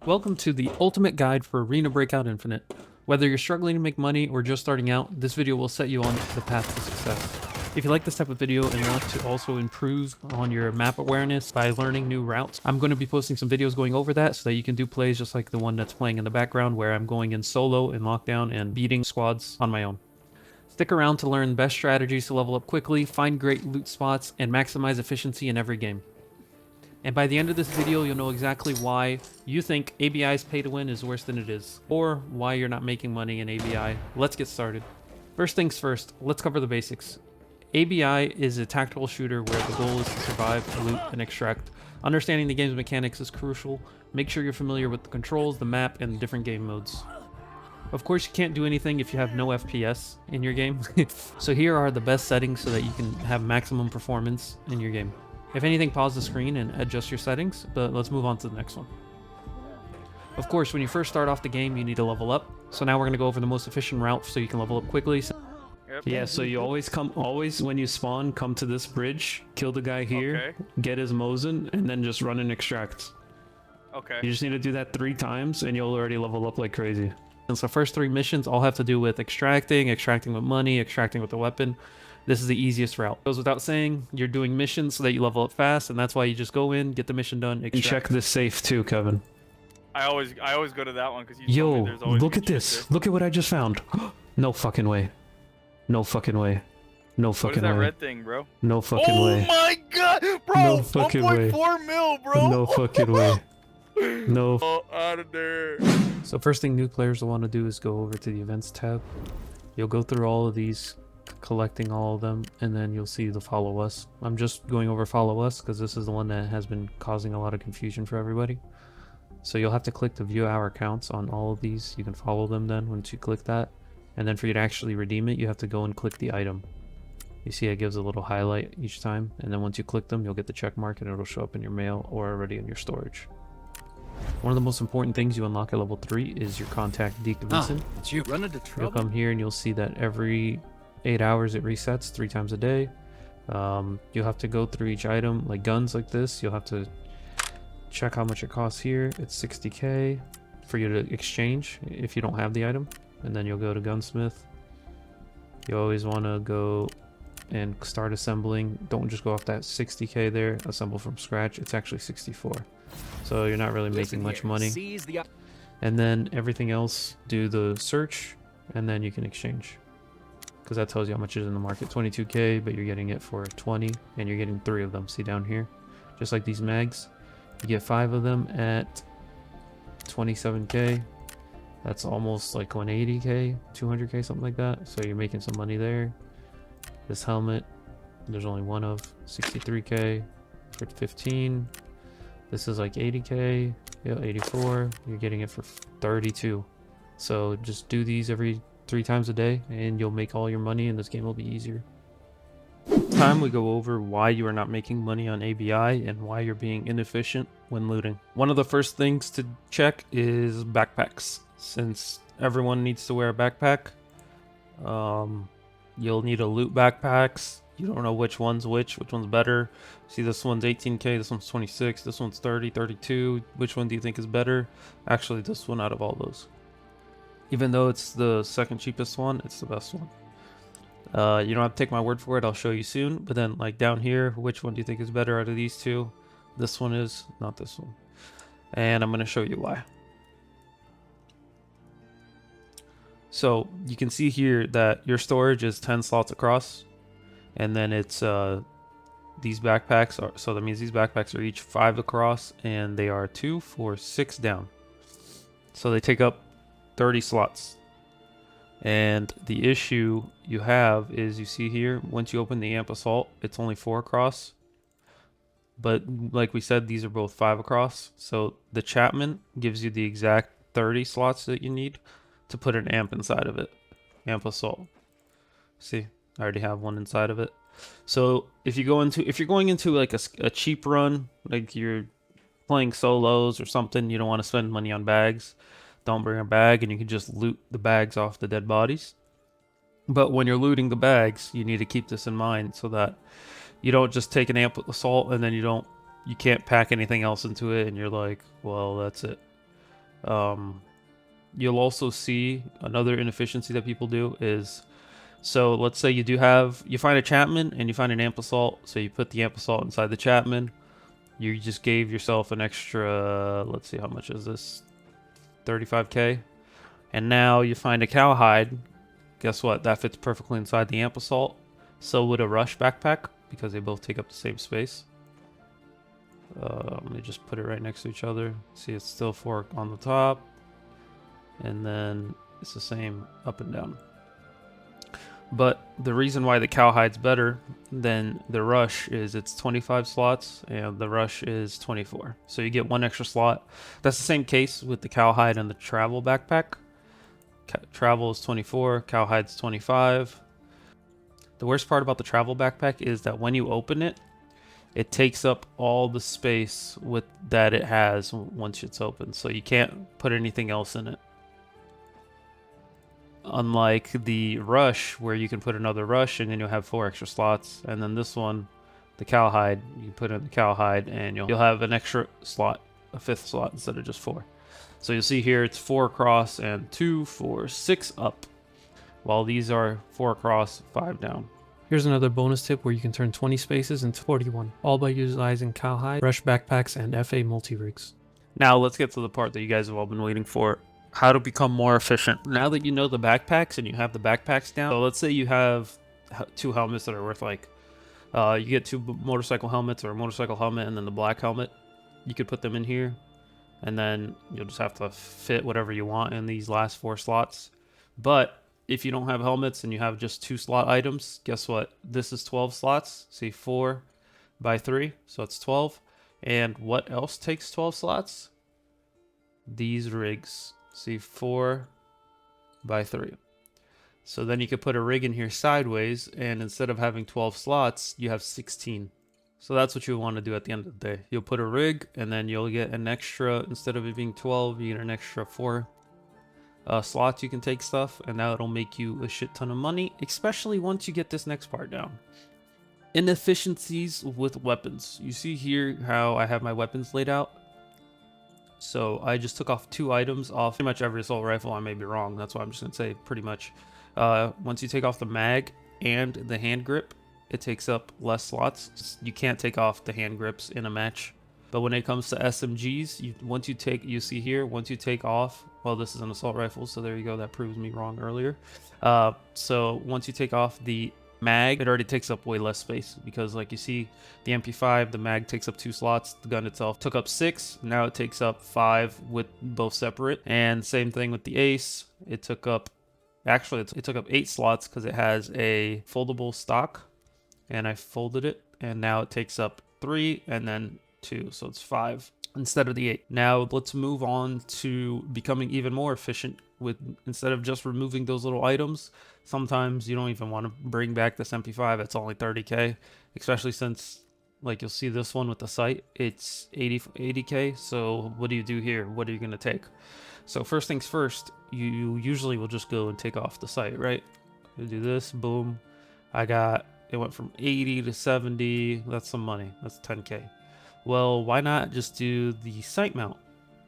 Welcome to the ultimate guide for Arena Breakout Infinite. Whether you're struggling to make money or just starting out, this video will set you on the path to success. If you like this type of video and want to also improve on your map awareness by learning new routes, I'm going to be posting some videos going over that so that you can do plays just like the one that's playing in the background where I'm going in solo in lockdown and beating squads on my own. Stick around to learn best strategies to level up quickly, find great loot spots, and maximize efficiency in every game. And by the end of this video, you'll know exactly why you think ABI's pay to win is worse than it is, or why you're not making money in ABI. Let's get started. First things first, let's cover the basics. ABI is a tactical shooter where the goal is to survive, loot, and extract. Understanding the game's mechanics is crucial. Make sure you're familiar with the controls, the map, and the different game modes. Of course, you can't do anything if you have no FPS in your game. So here are the best settings so that you can have maximum performance in your game. If anything, pause the screen and adjust your settings, but let's move on to the next one. Of course, when you first start off the game, you need to level up. So now we're going to go over the most efficient route so you can level up quickly. Yep. Yeah, so you always when you spawn, come to this bridge, kill the guy here, get his Mosin, and then just run and extract. Okay. You just need to do that 3 times and you'll already level up like crazy. And so first 3 missions all have to do with extracting with money, extracting with the weapon. This is the easiest route. Goes without saying, you're doing missions so that you level up fast, and that's why you just go in, get the mission done, extract. And check this safe too, Kevin. I always go to that one because yo, look at this. Look at what I just found. No fucking way. No fucking way. No fucking way. What is that red thing, bro? No fucking way. Oh my god, bro! No fucking way. 1.4 mil, bro! No fucking way. No. Oh, out of there. So first thing new players will want to do is go over to the events tab. You'll go through all of these, collecting all of them, and then you'll see the follow us. I'm just going over follow us because this is the one that has been causing a lot of confusion for everybody. So you'll have to click to view our accounts on all of these. You can follow them then once you click that, and then for you to actually redeem it, you have to go and click the item. You see it gives a little highlight each time, and then once you click them, you'll get the check mark and it'll show up in your mail or already in your storage. One of the most important things you unlock at level 3 is your contact Deacon Vincent. It's you. Run into trouble. You'll come here and you'll see that every 8 hours it resets 3 times a day. You'll have to go through each item, like guns like this. You'll have to check how much it costs here. It's 60k for you to exchange if you don't have the item, and then you'll go to gunsmith. You always want to go and start assembling. Don't just go off that 60k there. Assemble from scratch. It's actually 64, so you're not really making much money. And then everything else, do the search, and then you can exchange, because that tells you how much is in the market. 22k, but you're getting it for 20, and you're getting 3 of them. See down here, just like these mags, you get 5 of them at 27k. That's almost like 180k, 200k, something like that. So you're making some money there. This helmet, there's only one of, 63k for 15. This is like 80k, yeah, 84. You're getting it for 32. So just do these every 3 times a day and you'll make all your money, and this game will be easier. Time we go over why you are not making money on ABI and why you're being inefficient when looting. One of the first things to check is backpacks. Since everyone needs to wear a backpack, you'll need to loot backpacks. You don't know which one's which one's better. See, this one's 18k, this one's 26, this one's 30, 32. Which one do you think is better? Actually, this one out of all those. Even though it's the second cheapest one, it's the best one. You don't have to take my word for it, I'll show you soon. But then, like down here, which one do you think is better out of these two? This one is, not this one. And I'm going to show you why. So you can see here that your storage is 10 slots across, and then it's these backpacks are, so that means these backpacks are each 5 across, and they are 2, 4, 6 down. So they take up 30 slots. And the issue you have is, you see here, once you open the amp assault, it's only 4 across, but like we said, these are both 5 across. So the Chapman gives you the exact 30 slots that you need to put an amp inside of it. Amp assault. See, I already have one inside of it. So if you're going into like a cheap run, like you're playing solos or something, you don't want to spend money on bags, don't bring a bag, and you can just loot the bags off the dead bodies. But when you're looting the bags, you need to keep this in mind so that you don't just take an amp assault and then you can't pack anything else into it, and you're like, well, that's it. You'll also see another inefficiency that people do is, so let's say you find a Chapman and you find an amp assault, so you put the amp assault inside the Chapman. You just gave yourself an extra, let's see, how much is this? 35k. And now you find a cowhide. Guess what? That fits perfectly inside the amp assault. So would a rush backpack, because they both take up the same space. Let me just put it right next to each other. See, it's still 4 on the top. And then it's the same up and down. But the reason why the cowhide's better than the rush is it's 25 slots and the rush is 24. So you get 1 extra slot. That's the same case with the cowhide and the travel backpack. Travel is 24, cowhide's 25. The worst part about the travel backpack is that when you open it, it takes up all the space that it has once it's open. So you can't put anything else in it. Unlike the rush, where you can put another rush and then you'll have 4 extra slots. And then this one, the cowhide, you can put in the cowhide and you'll have an extra slot, a 5th slot instead of just 4. So you'll see here it's 4 across and 2, 4, 6 up, while these are 4 across, 5 down. Here's another bonus tip where you can turn 20 spaces into 41, all by utilizing cowhide, rush backpacks, and FA multi-rigs. Now let's get to the part that you guys have all been waiting for. How to become more efficient. Now that you know the backpacks and you have the backpacks down, so let's say you have 2 helmets that are worth like, you get 2 motorcycle helmets or a motorcycle helmet and then the black helmet. You could put them in here and then you'll just have to fit whatever you want in these last 4 slots. But if you don't have helmets and you have just 2 slot items, guess what? This is 12 slots. See, 4 by 3, so it's 12. And what else takes 12 slots? These rigs. See, 4 by 3. So then you could put a rig in here sideways, and instead of having 12 slots, you have 16. So that's what you want to do at the end of the day. You'll put a rig, and then you'll get an extra, instead of it being 12, you get an extra 4 slots you can take stuff, and now it'll make you a shit ton of money, especially once you get this next part down. Inefficiencies with weapons. You see here how I have my weapons laid out. So I just took off 2 items off pretty much every assault rifle. I may be wrong. That's why I'm just going to say pretty much. Once you take off the mag and the hand grip, it takes up less slots. You can't take off the hand grips in a match. But when it comes to SMGs, you see here, once you take off, well, this is an assault rifle, so there you go. That proves me wrong earlier. So once you take off the mag, it already takes up way less space, because like you see the MP5, the mag takes up 2 slots, the gun itself took up 6, now it takes up 5 with both separate. And same thing with the ace, it took up 8 slots because it has a foldable stock, and I folded it, and now it takes up 3 and then 2, so it's 5 instead of the 8. Now let's move on to becoming even more efficient with, instead of just removing those little items, sometimes you don't even want to bring back this MP5. It's only 30k, especially since, like, you'll see this one with the sight, it's 80k. So what do you do here? What are you going to take? So first things first, you usually will just go and take off the sight, right? You do this, boom. It went from 80 to 70. That's some money. That's 10k. Well, why not just do the sight mount?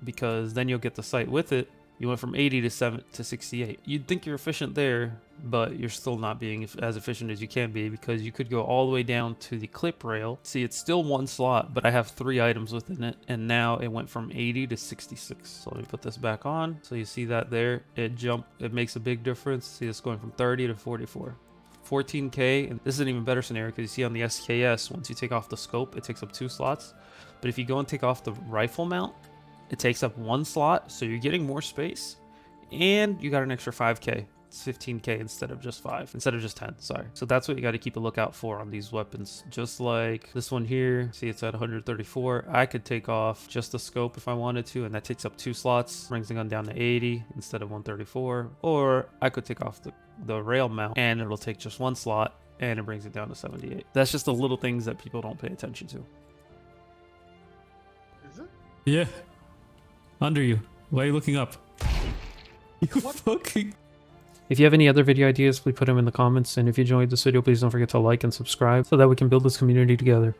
Because then you'll get the sight with it. You went from 80 to 68. You'd think you're efficient there, but you're still not being as efficient as you can be, because you could go all the way down to the clip rail. See, it's still 1 slot, but I have 3 items within it, and now it went from 80 to 66. So let me put this back on. So you see that there, it makes a big difference. See, it's going from 30 to 44. 14k, and this is an even better scenario because you see on the SKS, once you take off the scope, it takes up 2 slots. But if you go and take off the rifle mount, it takes up 1 slot, so you're getting more space, and you got an extra 5k. It's 15k instead of just 10, sorry. So that's what you got to keep a lookout for on these weapons. Just like this one here, see it's at 134. I could take off just the scope if I wanted to, and that takes up 2 slots, brings the gun down to 80 instead of 134. Or I could take off the rail mount, and it'll take just 1 slot, and it brings it down to 78. That's just the little things that people don't pay attention to. Is it? Yeah. Under you. Why are you looking up? You fucking... If you have any other video ideas, please put them in the comments. And if you enjoyed this video, please don't forget to like and subscribe so that we can build this community together.